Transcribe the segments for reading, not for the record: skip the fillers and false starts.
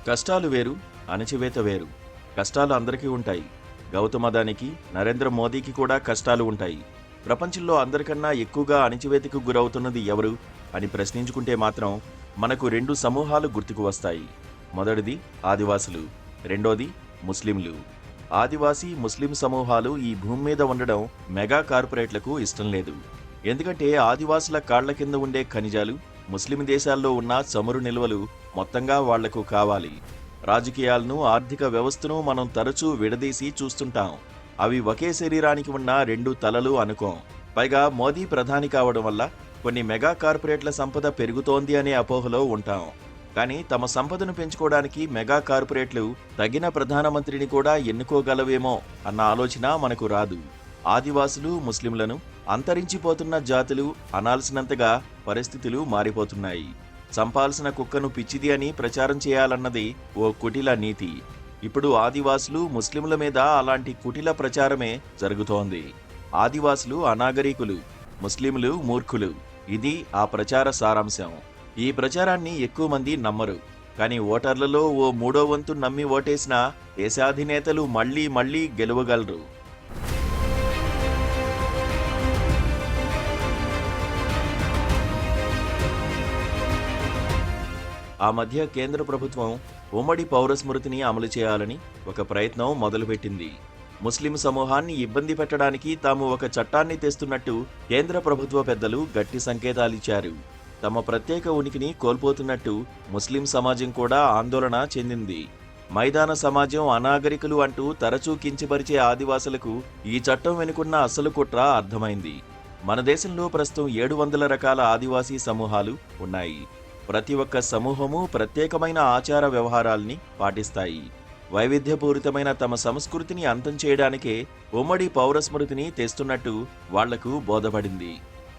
కష్టాలు వేరు, అణచివేత వేరు. కష్టాలు అందరికీ ఉంటాయి. గౌతమ్ అదానికి, నరేంద్ర మోదీకి కూడా కష్టాలు ఉంటాయి. ప్రపంచంలో అందరికన్నా ఎక్కువగా అణచివేతకు గురవుతున్నది ఎవరు అని ప్రశ్నించుకుంటే మాత్రం మనకు రెండు సమూహాలు గుర్తుకు వస్తాయి. మొదటిది ఆదివాసులు, రెండోది ముస్లింలు. ఆదివాసీ, ముస్లిం సమూహాలు ఈ భూమి మీద ఉండడం మెగా కార్పొరేట్లకు ఇష్టం లేదు. ఎందుకంటే ఆదివాసుల కాళ్ల కింద ఉండే ఖనిజాలు, ముస్లిం దేశాల్లో ఉన్న చమురు నిల్వలు మొత్తంగా వాళ్లకు కావాలి. రాజకీయాలను, ఆర్థిక వ్యవస్థను మనం తరచూ విడదీసి చూస్తుంటాం. అవి ఒకే శరీరానికి ఉన్న రెండు తలలు అనుకోం. పైగా మోదీ ప్రధాని కావడం వల్ల కొన్ని మెగా కార్పొరేట్ల సంపద పెరుగుతోంది అనే అపోహలో ఉంటాం. కానీ తమ సంపదను పెంచుకోవడానికి మెగా కార్పొరేట్లు తగిన ప్రధానమంత్రిని కూడా ఎన్నుకోగలవేమో అన్న ఆలోచన మనకు రాదు. ఆదివాసులు, ముస్లింలను అంతరించిపోతున్న జాతులు అనాల్సినంతగా పరిస్థితులు మారిపోతున్నాయి. చంపాల్సిన కుక్కను పిచ్చిది అని ప్రచారం చేయాలన్నది ఓ కుటిల నీతి. ఇప్పుడు ఆదివాసులు, ముస్లింల మీద అలాంటి కుటిల ప్రచారమే జరుగుతోంది. ఆదివాసులు అనాగరికులు, ముస్లింలు మూర్ఖులు. ఇది ఆ ప్రచార సారాంశం. ఈ ప్రచారాన్ని ఎక్కువ మంది నమ్మరు. కానీ ఓటర్లలో ఓ మూడో వంతు నమ్మి ఓటేసిన దేశాధినేతలు మళ్లీ మళ్లీ గెలవగలరు. ఆ మధ్య కేంద్ర ప్రభుత్వం ఉమ్మడి పౌరస్మృతిని అమలు చేయాలని ఒక ప్రయత్నం మొదలుపెట్టింది. ముస్లిం సమూహాన్ని ఇబ్బంది పెట్టడానికి తాము ఒక చట్టాన్ని తెస్తున్నట్టు కేంద్ర ప్రభుత్వ పెద్దలు గట్టి సంకేతాలిచ్చారు. తమ ప్రత్యేక ఉనికిని కోల్పోతున్నట్టు ముస్లిం సమాజం కూడా ఆందోళన చెందింది. మైదాన సమాజం, అనాగరికులు అంటూ తరచూ కించపరిచే ఆదివాసులకు ఈ చట్టం వెనుకున్న అసలు కుట్ర అర్థమైంది. మన దేశంలో ప్రస్తుతం 700 రకాల ఆదివాసీ సమూహాలు ఉన్నాయి. ప్రతి ఒక్క సమూహము ప్రత్యేకమైన ఆచార వ్యవహారాల్ని పాటిస్తాయి. వైవిధ్యపూరితమైన తమ సంస్కృతిని అంతం చేయడానికే ఉమ్మడి పౌరస్మృతిని తెస్తున్నట్టు వాళ్లకు బోధపడింది.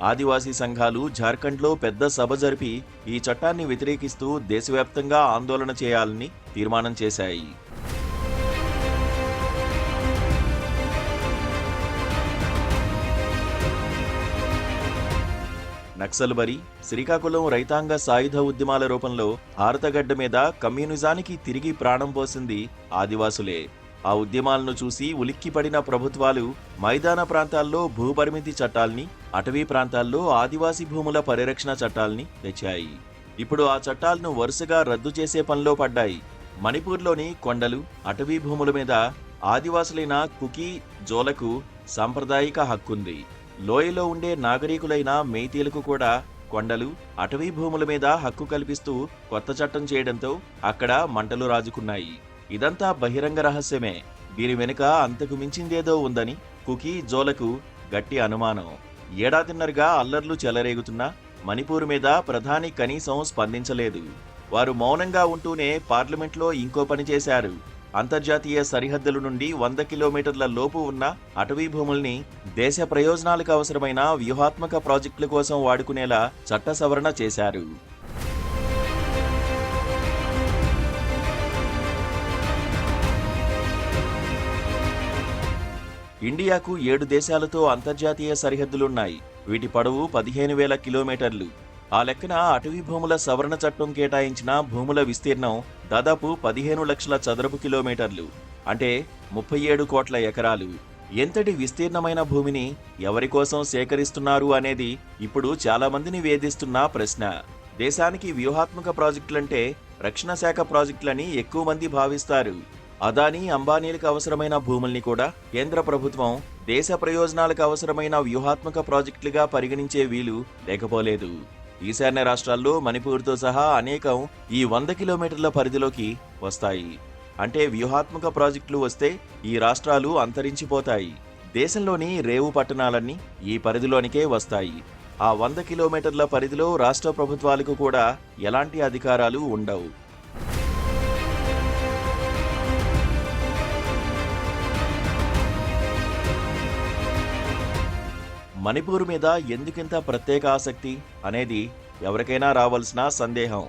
ఆదివాసీ సంఘాలు జార్ఖండ్లో పెద్ద సభ జరిపి ఈ చట్టాన్ని వ్యతిరేకిస్తూ దేశవ్యాప్తంగా ఆందోళన చేయాలని తీర్మానం చేశాయి. నక్సల్బరీ, శ్రీకాకుళం రైతాంగ సాయుధ ఉద్యమాల రూపంలో భారతగడ్డ మీద కమ్యూనిజానికి తిరిగి ప్రాణం పోసింది ఆదివాసులే. ఆ ఉద్యమాలను చూసి ఉలిక్కిపడిన ప్రభుత్వాలు మైదాన ప్రాంతాల్లో భూపరిమితి చట్టాల్ని, అటవీ ప్రాంతాల్లో ఆదివాసీ భూముల పరిరక్షణ చట్టాల్ని తెచ్చాయి. ఇప్పుడు ఆ చట్టాలను వరుసగా రద్దు చేసే పనిలో పడ్డాయి. మణిపూర్లోని కొండలు, అటవీ భూముల మీద ఆదివాసులైన కుకీ, జోలకు సాంప్రదాయిక హక్కుంది. లోయలో ఉండే నాగరికులైన మెయితీలకు కూడా కొండలు, అటవీ భూముల మీద హక్కు కల్పిస్తూ కొత్త చట్టం చేయడంతో అక్కడ మంటలు రాజుకున్నాయి. ఇదంతా బహిరంగ రహస్యమే. దీని వెనుక అంతకు మించిందేదో ఉందని కుకీ, జోలకు గట్టి అనుమానం. ఏడాదిన్నరగా అల్లర్లు చెలరేగుతున్నా మణిపూర్ మీద ప్రధాని కనీసం స్పందించలేదు. వారు మౌనంగా ఉంటూనే పార్లమెంట్లో ఇంకో పని చేశారు. అంతర్జాతీయ సరిహద్దుల నుండి 100 కిలోమీటర్ల లోపు ఉన్న అటవీ భూముల్ని దేశ ప్రయోజనాలకు అవసరమైన వ్యూహాత్మక ప్రాజెక్టుల కోసం వాడుకునేలా చట్ట సవరణ చేశారు. ఇండియాకు 7 దేశాలతో అంతర్జాతీయ సరిహద్దులున్నాయి. వీటి పొడవు 15,000 కిలోమీటర్లు. ఆ లెక్కన అటవీ భూముల సవరణ చట్టం కేటాయించిన భూముల విస్తీర్ణం దాదాపు 15 లక్షల చదరపు కిలోమీటర్లు, అంటే 37 కోట్ల ఎకరాలు. ఎంతటి విస్తీర్ణమైన భూమిని ఎవరి కోసం సేకరిస్తున్నారు అనేది ఇప్పుడు చాలా మందిని వేధిస్తున్న ప్రశ్న. దేశానికి వ్యూహాత్మక ప్రాజెక్టులంటే రక్షణ శాఖ ప్రాజెక్టులని ఎక్కువ మంది భావిస్తారు. అదానీ, అంబానీలకు అవసరమైన భూముల్ని కూడా కేంద్ర ప్రభుత్వం దేశ ప్రయోజనాలకు అవసరమైన వ్యూహాత్మక ప్రాజెక్టులుగా పరిగణించే వీలు లేకపోలేదు. ఈశాన్య రాష్ట్రాల్లో మణిపూర్తో సహా అనేకం ఈ 100 కిలోమీటర్ల పరిధిలోకి వస్తాయి. అంటే వ్యూహాత్మక ప్రాజెక్టులు వస్తే ఈ రాష్ట్రాలు అంతరించిపోతాయి. దేశంలోని రేవు పట్టణాలన్నీ ఈ పరిధిలోనికే వస్తాయి. ఆ 100 కిలోమీటర్ల పరిధిలో రాష్ట్ర ప్రభుత్వాలకు కూడా ఎలాంటి అధికారాలు ఉండవు. మణిపూర్ మీద ఎందుకింత ప్రత్యేక ఆసక్తి అనేది ఎవరికైనా రావాల్సిన సందేహం.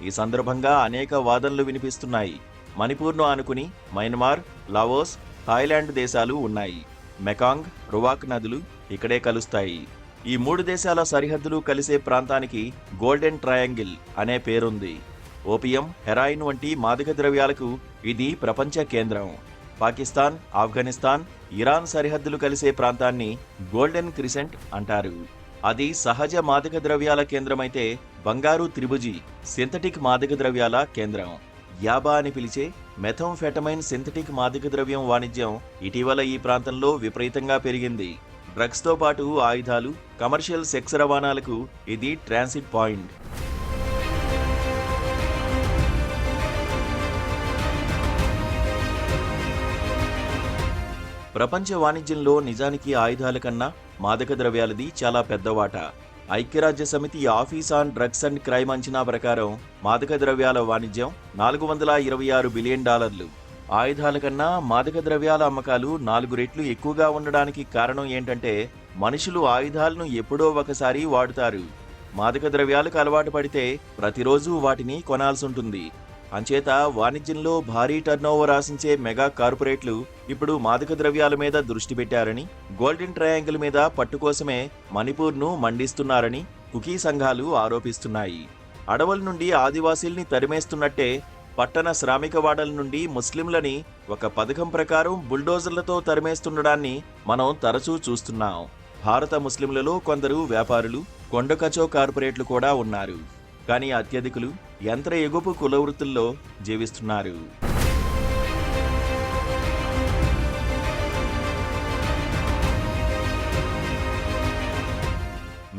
ఈ సందర్భంగా అనేక వాదనలు వినిపిస్తున్నాయి. మణిపూర్ను ఆనుకుని మయన్మార్, లావోస్, థాయిలాండ్ దేశాలు ఉన్నాయి. మెకాంగ్, రువాక్ నదులు ఇక్కడే కలుస్తాయి. ఈ 3 దేశాల సరిహద్దులు కలిసే ప్రాంతానికి గోల్డెన్ ట్రయాంగిల్ అనే పేరుంది. ఓపియం, హెరాయిన్ వంటి మాదక ద్రవ్యాలకు ఇది ప్రపంచ కేంద్రం. పాకిస్తాన్, ఆఫ్ఘనిస్తాన్, ఇరాన్ సరిహద్దులు కలిసే ప్రాంతాన్ని గోల్డెన్ క్రిసెంట్ అంటారు. అది సహజ మాదక ద్రవ్యాల కేంద్రమైతే బంగారు త్రిభుజి సింథటిక్ మాదక ద్రవ్యాల కేంద్రం. యాబా అని పిలిచే మెథంఫెటమైన్ సింథటిక్ మాదక ద్రవ్యం వాణిజ్యం ఇటీవల ఈ ప్రాంతంలో విపరీతంగా పెరిగింది. డ్రగ్స్తో పాటు ఆయుధాలు, కమర్షియల్ సెక్స్ రవాణాలకు ఇది ట్రాన్సిట్ పాయింట్. ప్రపంచ వాణిజ్యంలో నిజానికి ఆయుధాల కన్నా మాదక ద్రవ్యాలది చాలా పెద్ద వాటా. ఐక్యరాజ్య సమితి office on drugs and crime అంచనా ప్రకారం మాదక ద్రవ్యాల వాణిజ్యం $426 బిలియన్. ఆయుధాల కన్నా మాదక ద్రవ్యాల అమ్మకాలు 4 రెట్లు ఎక్కువగా ఉండడానికి కారణం ఏంటంటే మనుషులు ఆయుధాలను ఎప్పుడో ఒకసారి వాడుతారు. మాదక ద్రవ్యాలకు అలవాటు పడితే ప్రతిరోజు వాటిని కొనాల్సుంటుంది. అంచేత వాణిజ్యంలో భారీ టర్నోవర్ ఆశించే మెగా కార్పొరేట్లు ఇప్పుడు మాదక ద్రవ్యాల మీద దృష్టి పెట్టారని, గోల్డెన్ ట్రయాంగిల్ మీద పట్టుకోసమే మణిపూర్ను మండిస్తున్నారని కుకీ సంఘాలు ఆరోపిస్తున్నాయి. అడవుల నుండి ఆదివాసీల్ని తరిమేస్తున్నట్టే పట్టణ శ్రామికవాడల నుండి ముస్లింలని ఒక పథకం ప్రకారం బుల్డోజర్లతో తరిమేస్తుండడాన్ని మనం తరచూ చూస్తున్నాం. భారత ముస్లింలలో కొందరు వ్యాపారులు, కొండకచో కార్పొరేట్లు కూడా ఉన్నారు. కానీ అత్యధికులు యంత్ర ఎగుపు కులవృత్తుల్లో జీవిస్తున్నారు.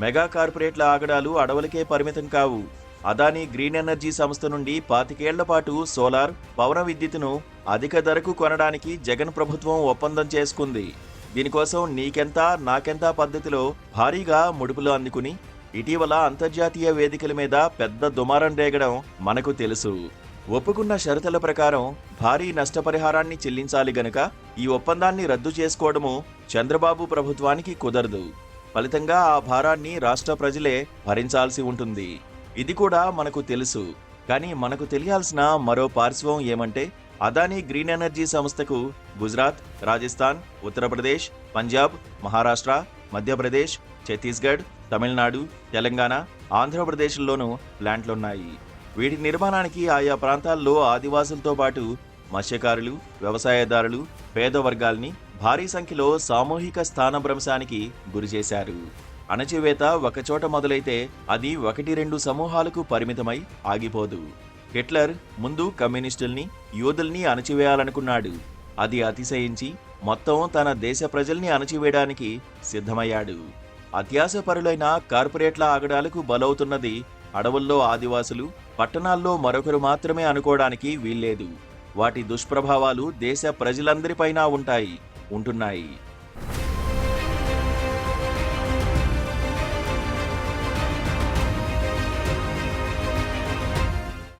మెగా కార్పొరేట్ల ఆగడాలు అడవులకే పరిమితం కావు. అదానీ గ్రీన్ ఎనర్జీ సంస్థ నుండి 25 ఏళ్ల పాటు సోలార్, పవన విద్యుత్తును అధిక ధరకు కొనడానికి జగన్ ప్రభుత్వం ఒప్పందం చేసుకుంది. దీనికోసం నీకెంత నాకెంత పద్ధతిలో భారీగా ముడుపులు అందుకుని ఇటీవల అంతర్జాతీయ వేదికల మీద పెద్ద దుమారం రేగడం మనకు తెలుసు. ఒప్పుకున్న షరతుల ప్రకారం భారీ నష్టపరిహారాన్ని చెల్లించాలి గనుక ఈ ఒప్పందాన్ని రద్దు చేసుకోవడము చంద్రబాబు ప్రభుత్వానికి కుదరదు. ఫలితంగా ఆ భారాన్ని రాష్ట్ర ప్రజలే భరించాల్సి ఉంటుంది. ఇది కూడా మనకు తెలుసు. కానీ మనకు తెలియాల్సిన మరో పార్శ్వం ఏమంటే అదానీ గ్రీన్ ఎనర్జీ సంస్థకు గుజరాత్, రాజస్థాన్, ఉత్తరప్రదేశ్, పంజాబ్, మహారాష్ట్ర, మధ్యప్రదేశ్, ఛత్తీస్గఢ్, తమిళనాడు, తెలంగాణ, ఆంధ్రప్రదేశ్లోనూ ప్లాంట్లున్నాయి. వీటి నిర్మాణానికి ఆయా ప్రాంతాల్లో ఆదివాసులతో పాటు మత్స్యకారులు, వ్యవసాయదారులు, పేద వర్గాల్ని భారీ సంఖ్యలో సామూహిక స్థానభ్రంశానికి గురిచేశారు. అణచివేత ఒకచోట మొదలైతే అది 1-2 సమూహాలకు పరిమితమై ఆగిపోదు. హిట్లర్ ముందు కమ్యూనిస్టుల్ని, యూదుల్ని అణచివేయాలనుకున్నాడు. అది అతిశయించి మొత్తం తన దేశ ప్రజల్ని అణచివేయడానికి సిద్ధమయ్యాడు. అత్యాశపరులైన కార్పొరేట్ల ఆగడాలకు బలవుతున్నది అడవుల్లో ఆదివాసులు, పట్టణాల్లో మరొకరు మాత్రమే అనుకోవడానికి వీల్లేదు. వాటి దుష్ప్రభావాలు దేశ ప్రజలందరిపైనా ఉంటున్నాయి.